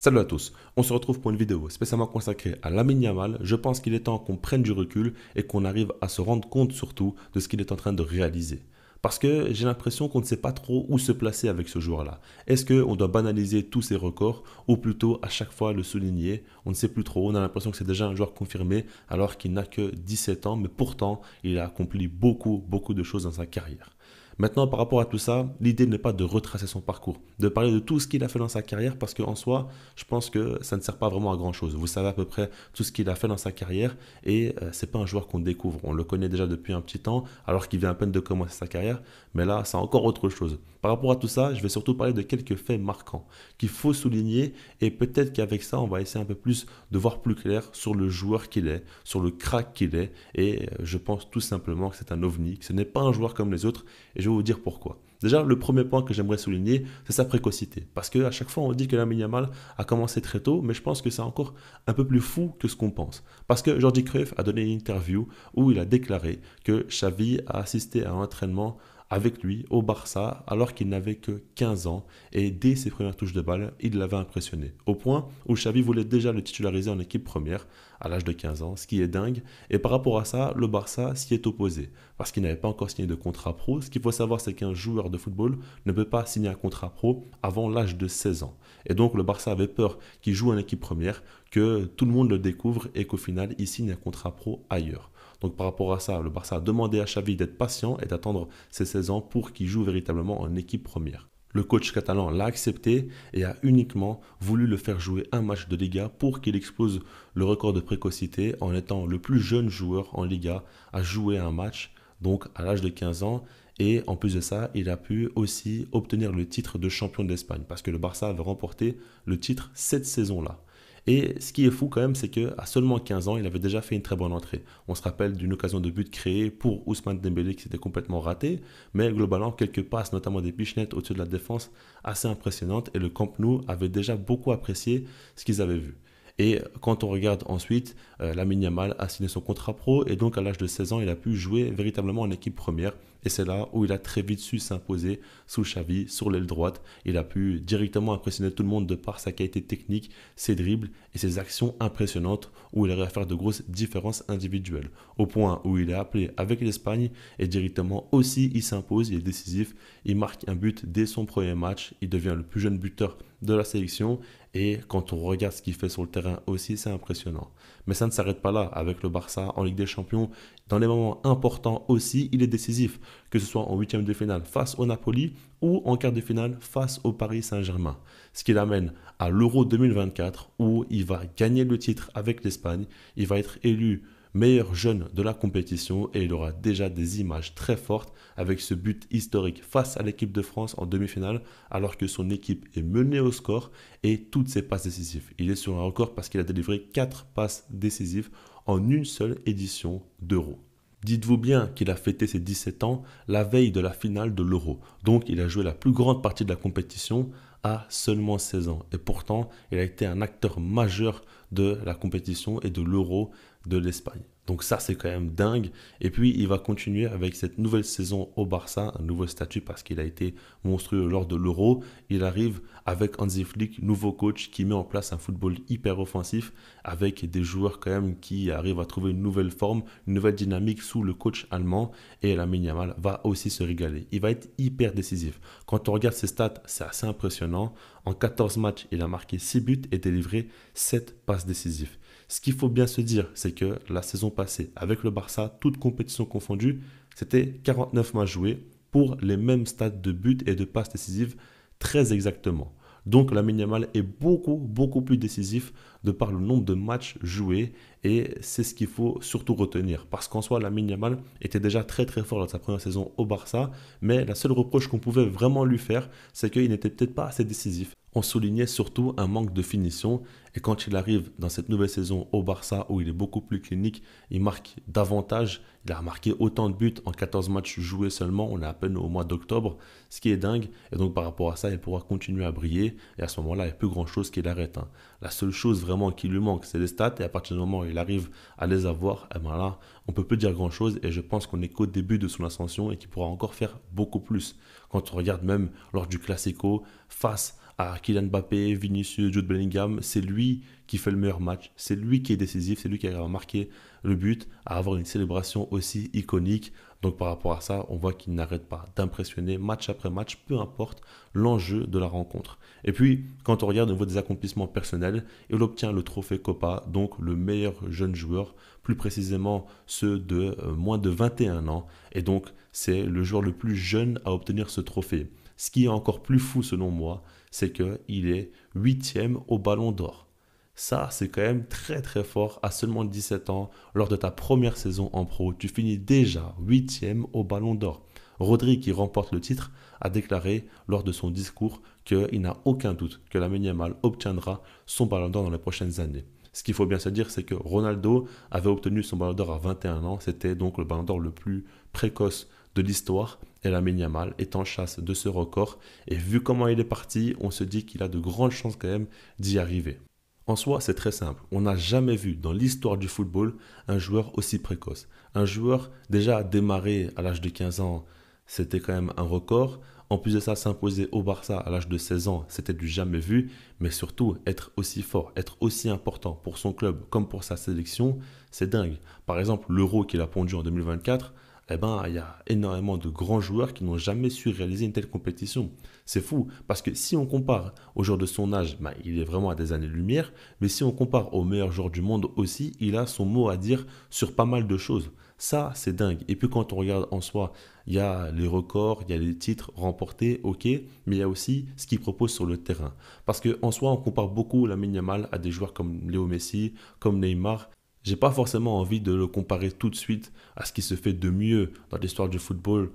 Salut à tous, on se retrouve pour une vidéo spécialement consacrée à Lamine Yamal. Je pense qu'il est temps qu'on prenne du recul et qu'on arrive à se rendre compte surtout de ce qu'il est en train de réaliser. Parce que j'ai l'impression qu'on ne sait pas trop où se placer avec ce joueur-là. Est-ce qu'on doit banaliser tous ses records ou plutôt à chaque fois le souligner? On ne sait plus trop, on a l'impression que c'est déjà un joueur confirmé alors qu'il n'a que 17 ans, mais pourtant il a accompli beaucoup de choses dans sa carrière. Maintenant, par rapport à tout ça, l'idée n'est pas de retracer son parcours, de parler de tout ce qu'il a fait dans sa carrière, parce qu'en soi, je pense que ça ne sert pas vraiment à grand chose. Vous savez à peu près tout ce qu'il a fait dans sa carrière, et c'est pas un joueur qu'on découvre. On le connaît déjà depuis un petit temps, alors qu'il vient à peine de commencer sa carrière, mais là, c'est encore autre chose. Par rapport à tout ça, je vais surtout parler de quelques faits marquants qu'il faut souligner, et peut-être qu'avec ça, on va essayer un peu plus de voir plus clair sur le joueur qu'il est, sur le crack qu'il est, et je pense tout simplement que c'est un ovni, que ce n'est pas un joueur comme les autres, et je vais vous dire pourquoi. Déjà, le premier point que j'aimerais souligner, c'est sa précocité. Parce qu'à chaque fois, on dit que Lamine Yamal a commencé très tôt, mais je pense que c'est encore un peu plus fou que ce qu'on pense. Parce que Jordi Cruyff a donné une interview où il a déclaré que Xavi a assisté à un entraînement avec lui au Barça alors qu'il n'avait que 15 ans et dès ses premières touches de balle, il l'avait impressionné. Au point où Xavi voulait déjà le titulariser en équipe première à l'âge de 15 ans, ce qui est dingue. Et par rapport à ça, le Barça s'y est opposé parce qu'il n'avait pas encore signé de contrat pro. Ce qu'il faut savoir, c'est qu'un joueur de football ne peut pas signer un contrat pro avant l'âge de 16 ans. Et donc le Barça avait peur qu'il joue en équipe première, que tout le monde le découvre et qu'au final, il signe un contrat pro ailleurs. Donc par rapport à ça, le Barça a demandé à Xavi d'être patient et d'attendre ses 16 ans pour qu'il joue véritablement en équipe première. Le coach catalan l'a accepté et a uniquement voulu le faire jouer un match de Liga pour qu'il explose le record de précocité en étant le plus jeune joueur en Liga à jouer un match, donc à l'âge de 15 ans. Et en plus de ça, il a pu aussi obtenir le titre de champion d'Espagne parce que le Barça avait remporté le titre cette saison-là. Et ce qui est fou quand même, c'est qu'à seulement 15 ans, il avait déjà fait une très bonne entrée. On se rappelle d'une occasion de but créée pour Ousmane Dembélé qui s'était complètement raté, mais globalement, quelques passes, notamment des pichenettes au-dessus de la défense, assez impressionnantes. Et le Camp Nou avait déjà beaucoup apprécié ce qu'ils avaient vu. Et quand on regarde ensuite, Lamine Yamal a signé son contrat pro et donc à l'âge de 16 ans, il a pu jouer véritablement en équipe première. Et c'est là où il a très vite su s'imposer sous Xavi, sur l'aile droite. Il a pu directement impressionner tout le monde de par sa qualité technique, ses dribbles et ses actions impressionnantes où il arrive à faire de grosses différences individuelles. Au point où il est appelé avec l'Espagne et directement aussi il s'impose, il est décisif, il marque un but dès son premier match, il devient le plus jeune buteur de la sélection et quand on regarde ce qu'il fait sur le terrain aussi, c'est impressionnant. Mais ça ne s'arrête pas là avec le Barça en Ligue des Champions. Dans les moments importants aussi, il est décisif, que ce soit en huitième de finale face au Napoli ou en quart de finale face au Paris Saint-Germain. Ce qui l'amène à l'Euro 2024 où il va gagner le titre avec l'Espagne, il va être élu meilleur jeune de la compétition et il aura déjà des images très fortes avec ce but historique face à l'équipe de France en demi-finale alors que son équipe est menée au score et toutes ses passes décisives. Il est sur un record parce qu'il a délivré 4 passes décisives en une seule édition d'Euro. Dites-vous bien qu'il a fêté ses 17 ans la veille de la finale de l'Euro. Donc il a joué la plus grande partie de la compétition à seulement 16 ans. Et pourtant, il a été un acteur majeur de la compétition et de l'Euro de l'Espagne. Donc ça, c'est quand même dingue. Et puis, il va continuer avec cette nouvelle saison au Barça, un nouveau statut parce qu'il a été monstrueux lors de l'Euro. Il arrive avec Hansi Flick, nouveau coach, qui met en place un football hyper offensif avec des joueurs quand même qui arrivent à trouver une nouvelle forme, une nouvelle dynamique sous le coach allemand. Et Lamine Yamal va aussi se régaler. Il va être hyper décisif. Quand on regarde ses stats, c'est assez impressionnant. En 14 matchs, il a marqué 6 buts et délivré 7 passes décisives. Ce qu'il faut bien se dire, c'est que la saison passée, avec le Barça, toutes compétitions confondues, c'était 49 matchs joués pour les mêmes stats de buts et de passes décisives très exactement. Donc Lamine Yamal est beaucoup plus décisif de par le nombre de matchs joués et c'est ce qu'il faut surtout retenir. Parce qu'en soi, Lamine Yamal était déjà très fort dans sa première saison au Barça, mais la seule reproche qu'on pouvait vraiment lui faire, c'est qu'il n'était peut-être pas assez décisif. On soulignait surtout un manque de finition et quand il arrive dans cette nouvelle saison au Barça où il est beaucoup plus clinique, il marque davantage. Il a marqué autant de buts en 14 matchs joués seulement, on est à peine au mois d'octobre, ce qui est dingue. Et donc par rapport à ça, il pourra continuer à briller et à ce moment-là, il n'y a plus grand-chose qui l'arrête. La seule chose vraiment qui lui manque, c'est les stats et à partir du moment où il arrive à les avoir, eh ben là, on ne peut plus dire grand-chose et je pense qu'on est qu'au début de son ascension et qu'il pourra encore faire beaucoup plus. Quand on regarde même lors du Classico face à Kylian Mbappé, Vinicius, Jude Bellingham, c'est lui qui fait le meilleur match, c'est lui qui est décisif, c'est lui qui a marqué le but, à avoir une célébration aussi iconique. Donc par rapport à ça, on voit qu'il n'arrête pas d'impressionner match après match, peu importe l'enjeu de la rencontre. Et puis, quand on regarde au niveau des accomplissements personnels, il obtient le trophée Copa, donc le meilleur jeune joueur, plus précisément ceux de moins de 21 ans. Et donc, c'est le joueur le plus jeune à obtenir ce trophée. Ce qui est encore plus fou selon moi, c'est qu'il est huitième au Ballon d'Or. Ça, c'est quand même très très fort à seulement 17 ans. Lors de ta première saison en pro, tu finis déjà huitième au Ballon d'Or. Rodri, qui remporte le titre, a déclaré lors de son discours qu'il n'a aucun doute que Lamine Yamal obtiendra son Ballon d'Or dans les prochaines années. Ce qu'il faut bien se dire, c'est que Ronaldo avait obtenu son Ballon d'Or à 21 ans. C'était donc le Ballon d'Or le plus précoce de l'histoire. Et Lamine Yamal est en chasse de ce record. Et vu comment il est parti, on se dit qu'il a de grandes chances quand même d'y arriver. En soi, c'est très simple. On n'a jamais vu dans l'histoire du football un joueur aussi précoce. Un joueur déjà démarré à l'âge de 15 ans, c'était quand même un record. En plus de ça, s'imposer au Barça à l'âge de 16 ans, c'était du jamais vu. Mais surtout, être aussi fort, être aussi important pour son club comme pour sa sélection, c'est dingue. Par exemple, l'Euro qu'il a pondu en 2024, eh ben, il y a énormément de grands joueurs qui n'ont jamais su réaliser une telle compétition. C'est fou, parce que si on compare aux joueurs de son âge, ben, il est vraiment à des années-lumière, mais si on compare aux meilleurs joueurs du monde aussi, il a son mot à dire sur pas mal de choses. Ça, c'est dingue. Et puis quand on regarde en soi, il y a les records, il y a les titres remportés, ok, mais il y a aussi ce qu'il propose sur le terrain. Parce qu'en soi, on compare beaucoup Lamine Yamal à des joueurs comme Léo Messi, comme Neymar. J'ai pas forcément envie de le comparer tout de suite à ce qui se fait de mieux dans l'histoire du football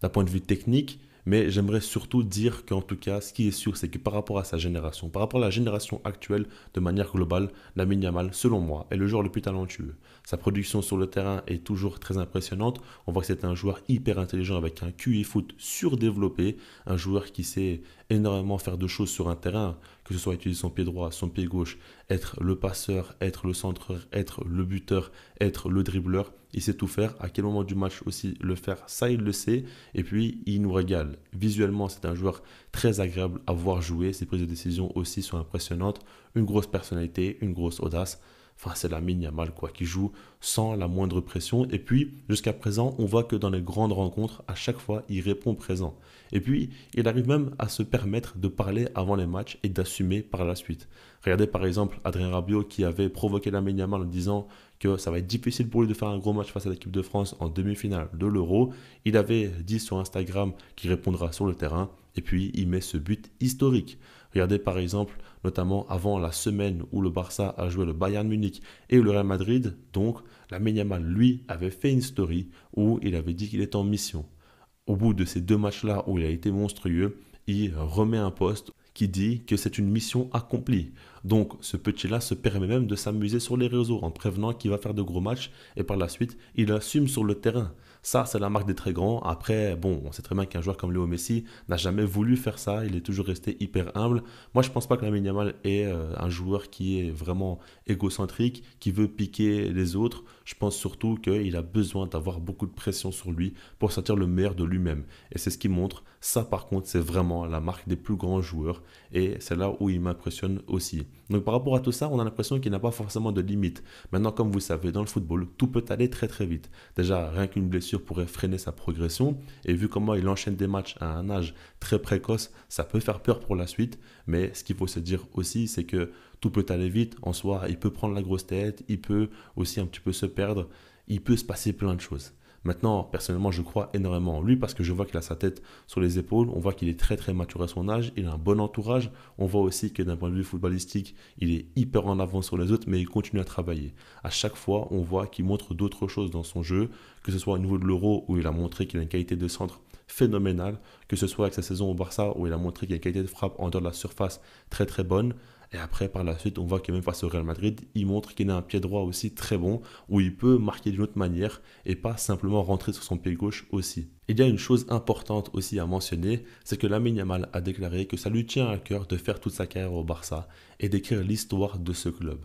d'un point de vue technique, mais j'aimerais surtout dire qu'en tout cas, ce qui est sûr, c'est que par rapport à sa génération, par rapport à la génération actuelle, de manière globale, Lamine Yamal, selon moi, est le joueur le plus talentueux. Sa production sur le terrain est toujours très impressionnante. On voit que c'est un joueur hyper intelligent avec un QI foot surdéveloppé, un joueur qui sait énormément faire de choses sur un terrain, que ce soit utiliser son pied droit, son pied gauche, être le passeur, être le centreur, être le buteur, être le dribbleur. Il sait tout faire. À quel moment du match aussi le faire, ça il le sait. Et puis il nous régale. Visuellement, c'est un joueur très agréable à voir jouer. Ses prises de décision aussi sont impressionnantes. Une grosse personnalité, une grosse audace. Enfin, c'est Lamine Yamal quoi, qui joue sans la moindre pression. Et puis, jusqu'à présent, on voit que dans les grandes rencontres, à chaque fois, il répond présent. Et puis, il arrive même à se permettre de parler avant les matchs et d'assumer par la suite. Regardez par exemple Adrien Rabiot qui avait provoqué Lamine Yamal en disant que ça va être difficile pour lui de faire un gros match face à l'équipe de France en demi-finale de l'Euro. Il avait dit sur Instagram qu'il répondra sur le terrain et puis il met ce but historique. Regardez par exemple, notamment avant la semaine où le Barça a joué le Bayern Munich et le Real Madrid, donc Lamine Yamal, lui, avait fait une story où il avait dit qu'il était en mission. Au bout de ces deux matchs-là où il a été monstrueux, il remet un post qui dit que c'est une mission accomplie. Donc ce petit-là se permet même de s'amuser sur les réseaux en prévenant qu'il va faire de gros matchs et par la suite, il assume sur le terrain. Ça, c'est la marque des très grands. Après, bon, on sait très bien qu'un joueur comme Léo Messi n'a jamais voulu faire ça. Il est toujours resté hyper humble. Moi, je ne pense pas que Lamine Yamal est un joueur qui est vraiment égocentrique, qui veut piquer les autres. Je pense surtout qu'il a besoin d'avoir beaucoup de pression sur lui pour sortir le meilleur de lui-même. Et c'est ce qu'il montre. Ça, par contre, c'est vraiment la marque des plus grands joueurs. Et c'est là où il m'impressionne aussi. Donc, par rapport à tout ça, on a l'impression qu'il n'a pas forcément de limite. Maintenant, comme vous savez, dans le football, tout peut aller très très vite. Déjà, rien qu'une blessure pourrait freiner sa progression. Et vu comment il enchaîne des matchs à un âge très précoce, ça peut faire peur pour la suite. Mais ce qu'il faut se dire aussi, c'est que tout peut aller vite. En soi, il peut prendre la grosse tête, il peut aussi un petit peu se perdre, il peut se passer plein de choses. Maintenant, personnellement, je crois énormément en lui parce que je vois qu'il a sa tête sur les épaules, on voit qu'il est très très mature à son âge, il a un bon entourage, on voit aussi que d'un point de vue footballistique, il est hyper en avance sur les autres, mais il continue à travailler. À chaque fois, on voit qu'il montre d'autres choses dans son jeu, que ce soit au niveau de l'Euro où il a montré qu'il a une qualité de centre phénoménale, que ce soit avec sa saison au Barça où il a montré qu'il a une qualité de frappe en dehors de la surface très très bonne. Et après, par la suite, on voit que même face au Real Madrid, il montre qu'il a un pied droit aussi très bon, où il peut marquer d'une autre manière et pas simplement rentrer sur son pied gauche aussi. Il y a une chose importante aussi à mentionner, c'est que Lamine Yamal a déclaré que ça lui tient à cœur de faire toute sa carrière au Barça et d'écrire l'histoire de ce club.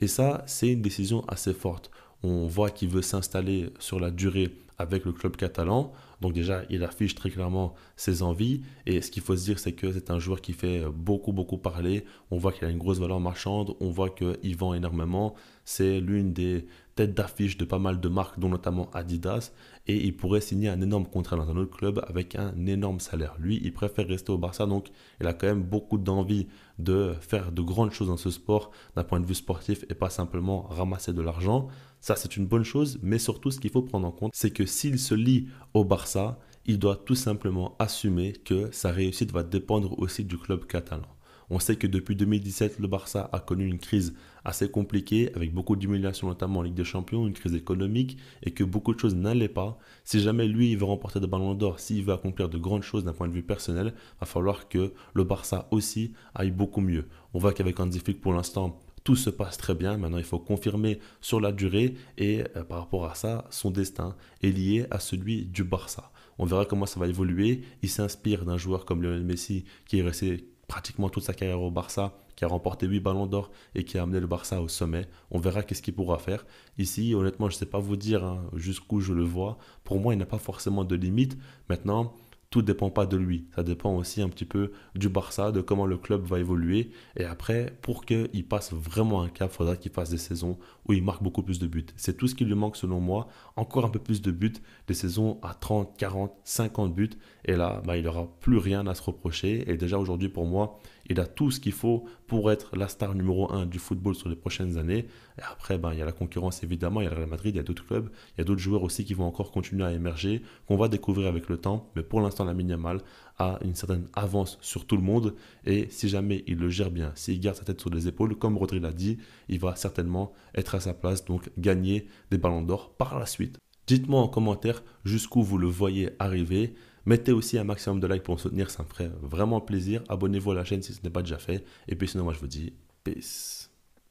Et ça, c'est une décision assez forte. On voit qu'il veut s'installer sur la durée avec le club catalan. Donc déjà, il affiche très clairement ses envies. Et ce qu'il faut se dire, c'est que c'est un joueur qui fait beaucoup, beaucoup parler. On voit qu'il a une grosse valeur marchande. On voit qu'il vend énormément. C'est l'une des têtes d'affiche de pas mal de marques, dont notamment Adidas. Et il pourrait signer un énorme contrat dans un autre club avec un énorme salaire. Lui, il préfère rester au Barça. Donc, il a quand même beaucoup d'envie de faire de grandes choses dans ce sport d'un point de vue sportif et pas simplement ramasser de l'argent. Ça, c'est une bonne chose, mais surtout, ce qu'il faut prendre en compte, c'est que s'il se lie au Barça, il doit tout simplement assumer que sa réussite va dépendre aussi du club catalan. On sait que depuis 2017, le Barça a connu une crise assez compliquée, avec beaucoup d'humiliations notamment en Ligue des Champions, une crise économique, et que beaucoup de choses n'allaient pas. Si jamais lui, il veut remporter de ballons d'or, s'il veut accomplir de grandes choses d'un point de vue personnel, il va falloir que le Barça aussi aille beaucoup mieux. On voit qu'avec Hansi Flick, pour l'instant, tout se passe très bien. Maintenant, il faut confirmer sur la durée et par rapport à ça, son destin est lié à celui du Barça. On verra comment ça va évoluer. Il s'inspire d'un joueur comme Lionel Messi qui est resté pratiquement toute sa carrière au Barça, qui a remporté 8 ballons d'or et qui a amené le Barça au sommet. On verra qu'est-ce qu'il pourra faire. Ici, honnêtement, je ne sais pas vous dire jusqu'où je le vois. Pour moi, il n'a pas forcément de limite. Maintenant, tout ne dépend pas de lui. Ça dépend aussi un petit peu du Barça, de comment le club va évoluer. Et après, pour qu'il passe vraiment un cap, il faudra qu'il fasse des saisons où il marque beaucoup plus de buts. C'est tout ce qui lui manque selon moi. Encore un peu plus de buts, des saisons à 30, 40, 50 buts. Et là, il n'aura plus rien à se reprocher. Et déjà aujourd'hui, pour moi, il a tout ce qu'il faut pour être la star numéro un du football sur les prochaines années. Et après, il y a la concurrence évidemment, il y a le Real Madrid, il y a d'autres clubs, il y a d'autres joueurs aussi qui vont encore continuer à émerger, qu'on va découvrir avec le temps. Mais pour l'instant, Lamine Yamal a une certaine avance sur tout le monde. Et si jamais il le gère bien, s'il garde sa tête sur les épaules, comme Rodri l'a dit, il va certainement être à sa place, donc gagner des ballons d'or par la suite. Dites-moi en commentaire jusqu'où vous le voyez arriver. Mettez aussi un maximum de likes pour me soutenir, ça me ferait vraiment plaisir. Abonnez-vous à la chaîne si ce n'est pas déjà fait. Et puis sinon, moi je vous dis peace.